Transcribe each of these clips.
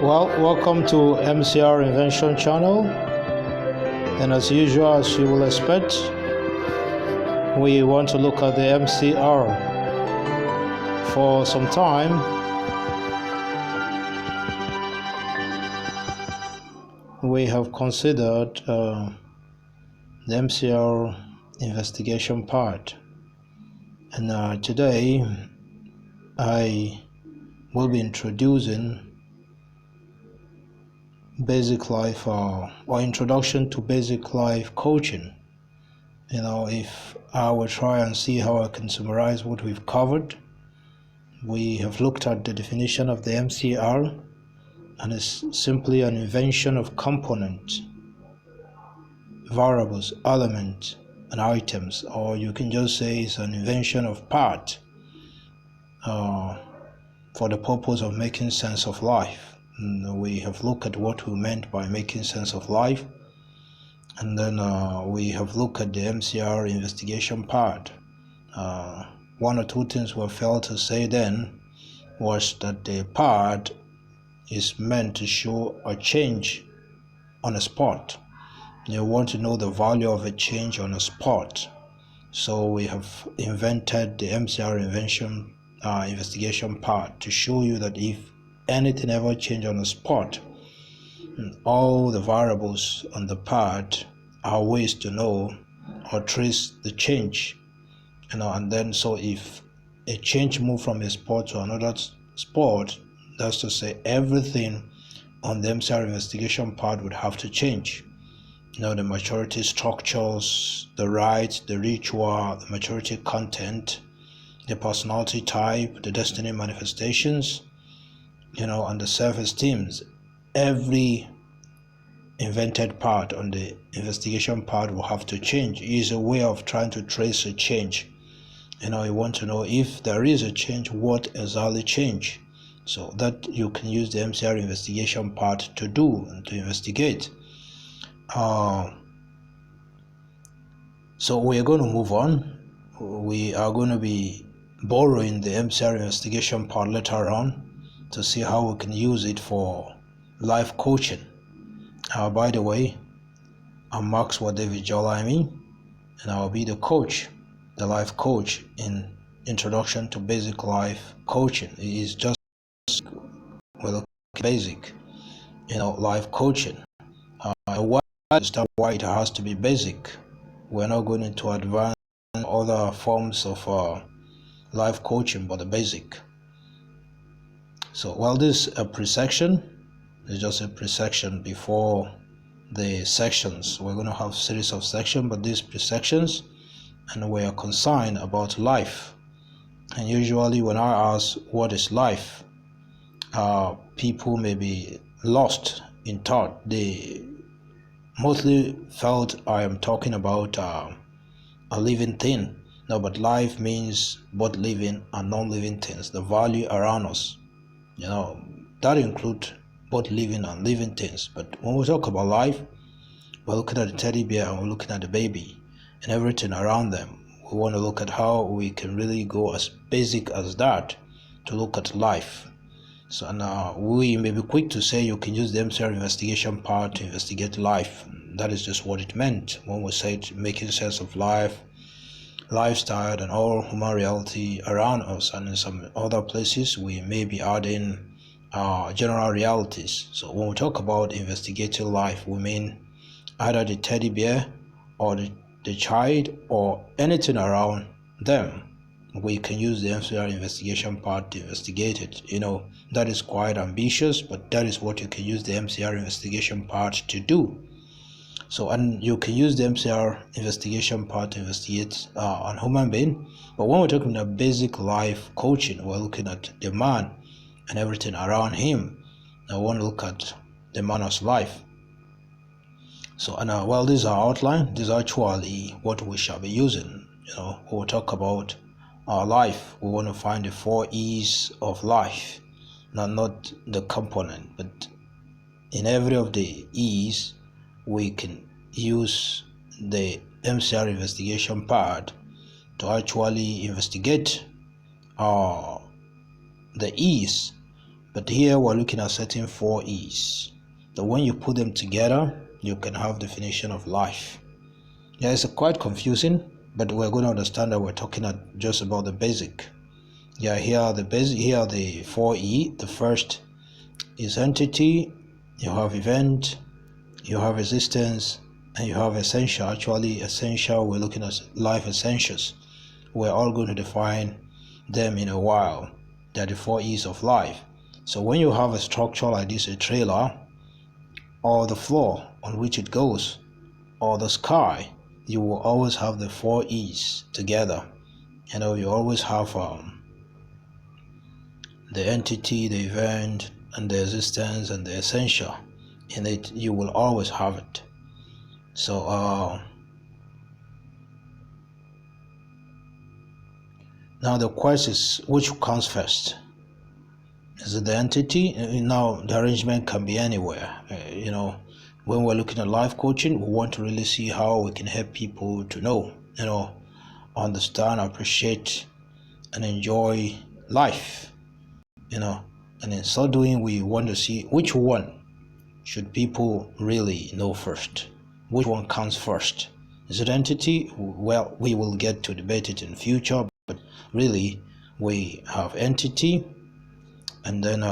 Well, welcome to MCR Invention channel, and as usual, as you will expect, we want to look at the MCR. For some time, we have considered the MCR Investigation Pad, and today I will be introducing basic life or introduction to basic life coaching. If I will try and see how I can summarize what we've covered, we have looked at the definition of the MCR, and it's simply an invention of components, variables, elements, and items, or you can just say it's an invention of part for the purpose of making sense of life. And we have looked at what we meant by making sense of life, and then we have looked at the MCR Investigation Pad. One or two things we failed to say then was that the pad is meant to show a change on a spot. You want to know the value of a change on a spot. So we have invented the MCR Investigation Pad to show you that if anything ever change on a spot, all the variables on the pad are ways to know or trace the change. And then so if a change move from a spot to another spot, that's to say everything on the MCR Investigation Pad would have to change. The maturity structures, the rites, the ritual, the maturity content, the personality type, the destiny manifestations, and the self-esteems. Every invented part on the investigation part will have to change. It is a way of trying to trace a change. You want to know if there is a change, what exactly change, so that you can use the MCR investigation part to do and to investigate. So we are going to move on. We are going to be borrowing the MCR investigation part later on to see how we can use it for life coaching. By the way, I'm Maxwell David Jolami, and I'll be the coach, the life coach in Introduction to Basic Life Coaching. It is just basic, life coaching. Why it has to be basic? We're not going to advance other forms of life coaching, but the basic. So while this is a pre-section, it's just a pre-section before the sections. We're going to have a series of sections, but these pre-sections, and we are concerned about life. And usually when I ask what is life, people may be lost in thought. They mostly felt I am talking about a living thing. No, but life means both living and non-living things, the value around us. That includes both living and living things. But when we talk about life, we're looking at the teddy bear and we're looking at the baby and everything around them. We want to look at how we can really go as basic as that to look at life. So now we may be quick to say you can use the MCR investigation part to investigate life. That is just what it meant when we said making sense of life, lifestyle, and all human reality around us. And in some other places we may be adding general realities. So when we talk about investigating life, we mean either the teddy bear or the child or anything around them. We can use the MCR investigation part to investigate it. That is quite ambitious, but that is what you can use the MCR investigation part to do. So, and you can use the MCR investigation part to investigate on human being. But when we're talking about basic life coaching, we're looking at the man and everything around him. I want to look at the man's life. So, and while these are outlined, these are actually what we shall be using. We'll talk about our life. We want to find the 4 E's of life. Not the component, but in every of the E's, we can use the MCR investigation part to actually investigate the E's But here we're looking at certain 4 E's. So when you put them together, you can have definition of life. Yeah, it's quite confusing, but we're going to understand that we're talking just about the basic. Yeah, here are the 4E. The first is entity, you have event, you have resistance, and you have essential. Actually, essential, we're looking at life essentials. We're all going to define them in a while. They're the 4 E's of life. So when you have a structure like this, a trailer, or the floor on which it goes, or the sky, you will always have the 4 E's together. You always have the entity, the event, and the existence, and the essential. In it, you will always have it. So now the question is, which comes first? Is it the entity? Now the arrangement can be anywhere. When we're looking at life coaching, we want to really see how we can help people to know, understand, appreciate, and enjoy life. And in so doing, we want to see which one should people really know first. Which one comes first? Is it entity? Well, we will get to debate it in future, but really we have entity, and then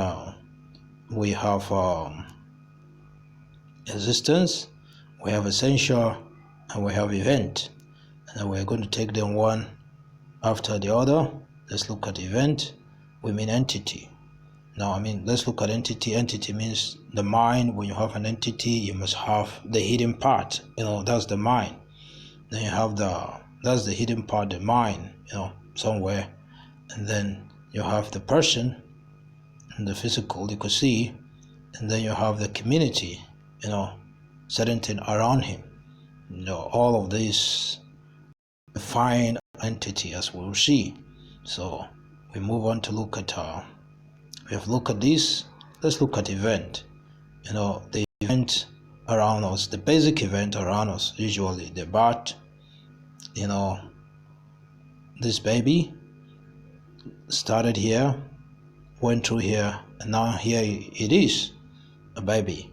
we have existence, we have essential, and we have event. And then we're going to take them one after the other. Let's look at event. We mean entity. Now, let's look at entity. Entity means the mind. When you have an entity, you must have the hidden part. That's the mind. Then you have that's the hidden part, the mind, somewhere. And then you have the person, and the physical, you could see. And then you have the community, certain thing around him. All of these define entity, as we'll see. So we move on to look at we have looked at this. Let's look at event. The event around us, the basic event around us, usually the birth. This baby started here, went through here, and now here it is, a baby.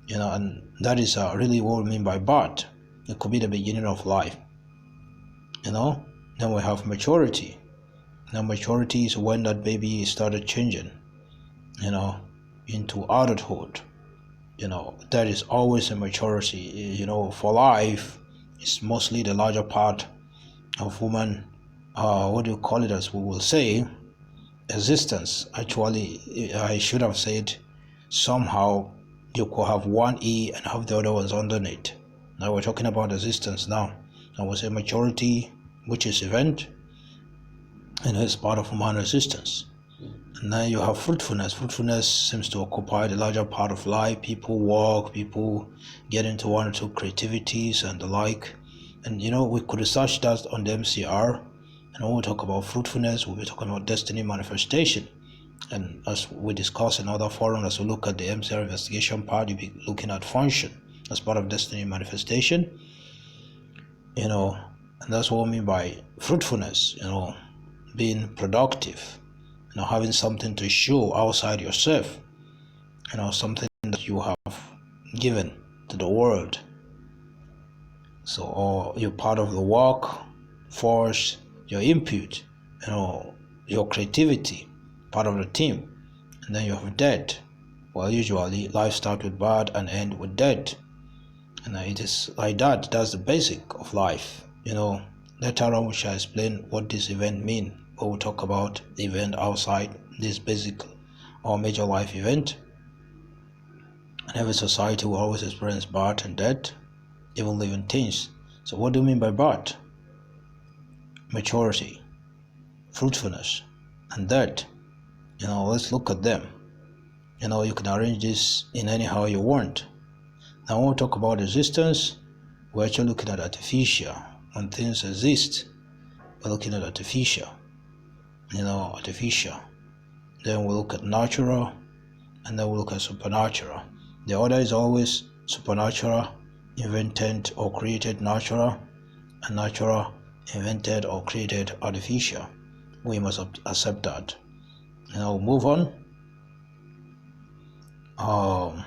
And that is really what we mean by birth. It could be the beginning of life. Then we have maturity. Now maturity is when that baby started changing, into adulthood. That is always a maturity. For life, it's mostly the larger part of woman. What do you call it? As we will say, existence. Actually, I should have said somehow you could have one E and have the other ones underneath. Now we're talking about existence now. I will say maturity, which is event, and it's part of human existence. And then you have fruitfulness. Fruitfulness seems to occupy the larger part of life. People walk, people get into one or two creativities and the like. And we could research that on the MCR. And when we talk about fruitfulness, we'll be talking about Destiny Manifestation. And as we discuss in other forums, as we look at the MCR Investigation Pad, you'll be looking at function as part of Destiny Manifestation. And that's what I mean by fruitfulness, being productive, having something to show outside yourself, something that you have given to the world. So, or you're part of the work force, your input, your creativity, part of the team. And then you have death. Well, usually life starts with birth and end with death. And it is like that. That's the basic of life. Later on we shall explain what this event mean. But we'll talk about the event outside this basic or major life event. And every society will always experience birth and death, even living things. So what do you mean by birth? Maturity, fruitfulness, and death. Let's look at them. You can arrange this in any how you want. Now when we talk about existence, we're actually looking at artificial. When things exist, we're looking at artificial. Artificial. Then we look at natural, and then we look at supernatural. The order is always supernatural, invented or created natural, and natural, invented or created artificial. We must accept that. Move on. um,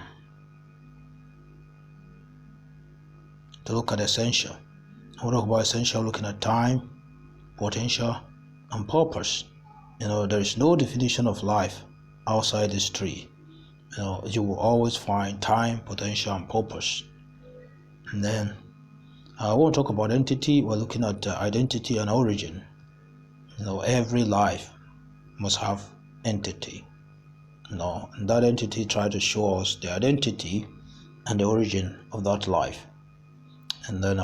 to look at essential. When we talk about essential, looking at time, potential, and purpose. There is no definition of life outside this tree. You will always find time, potential, and purpose. And then I want to talk about entity. We're looking at identity and origin. Every life must have entity. And that entity tries to show us the identity and the origin of that life. And then,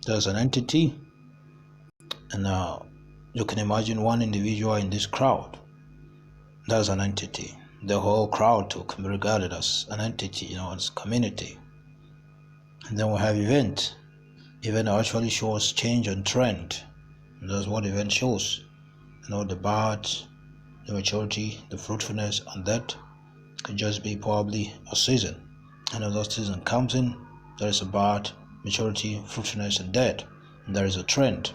there's an entity, and you can imagine one individual in this crowd. That's an entity. The whole crowd too can be regarded as an entity, as community. And then we have event. Event actually shows change and trend. And that's what event shows. The birth, the maturity, the fruitfulness, and that could just be probably a season. And if that season comes in, there is a birth, maturity, fruitfulness, and death. And there is a trend.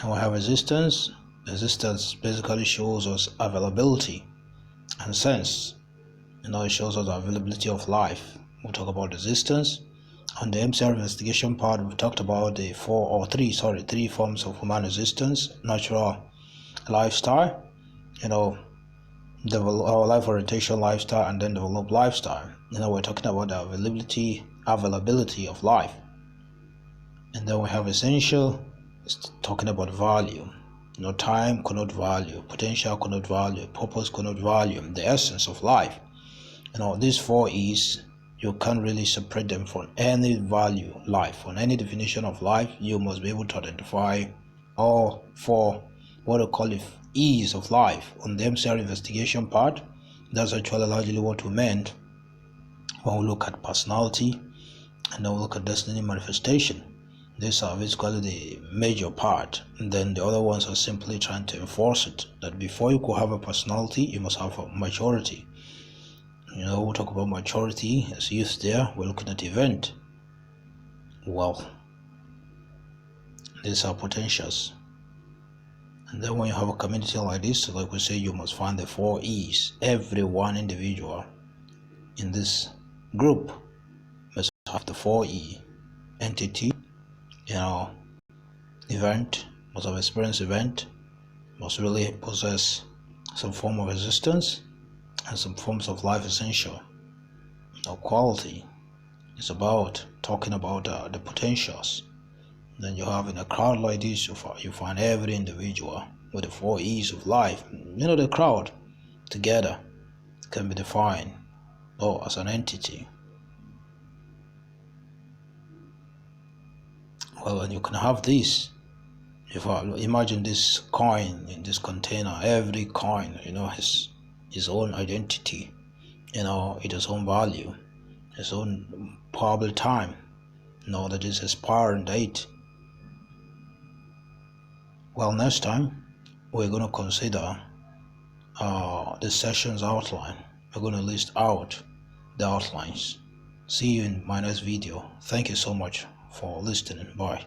And we have resistance. Resistance basically shows us availability and sense. It shows us the availability of life. We'll talk about resistance. On the MCR Investigation Pad, we've talked about the three forms of human resistance: natural, lifestyle, our life orientation lifestyle, and then developed lifestyle. We're talking about the availability of life. And then we have essential. It's talking about value. Time connote value, potential connote value, purpose connote value, the essence of life. These 4 E's, you can't really separate them from any value life. From any definition of life, you must be able to identify all 4, what we call it, E's of life. On the MCR investigation part, that's actually largely what we meant when we look at personality, and then we look at destiny manifestation. These are basically the major part, and then the other ones are simply trying to enforce it, that before you could have a personality, you must have a maturity. We'll talk about maturity as used there. We're looking at event. Well, these are potentials. And then when you have a community like this, like we say, you must find the 4 E's. Every one individual in this group must have the 4 E. Entity, event, must have experienced event, must really possess some form of resistance and some forms of life essential. Quality is about talking about the potentials. Then you have in a crowd like this, you find every individual with the 4 E's of life. The crowd together can be defined as an entity. Well, and you can have this. If I imagine this coin in this container, every coin, has its own identity, it has its own value, its own probable time, that is expiring date. Well, next time we're going to consider the session's outline. We're going to list out the outlines. See you in my next video. Thank you so much for listening. Bye.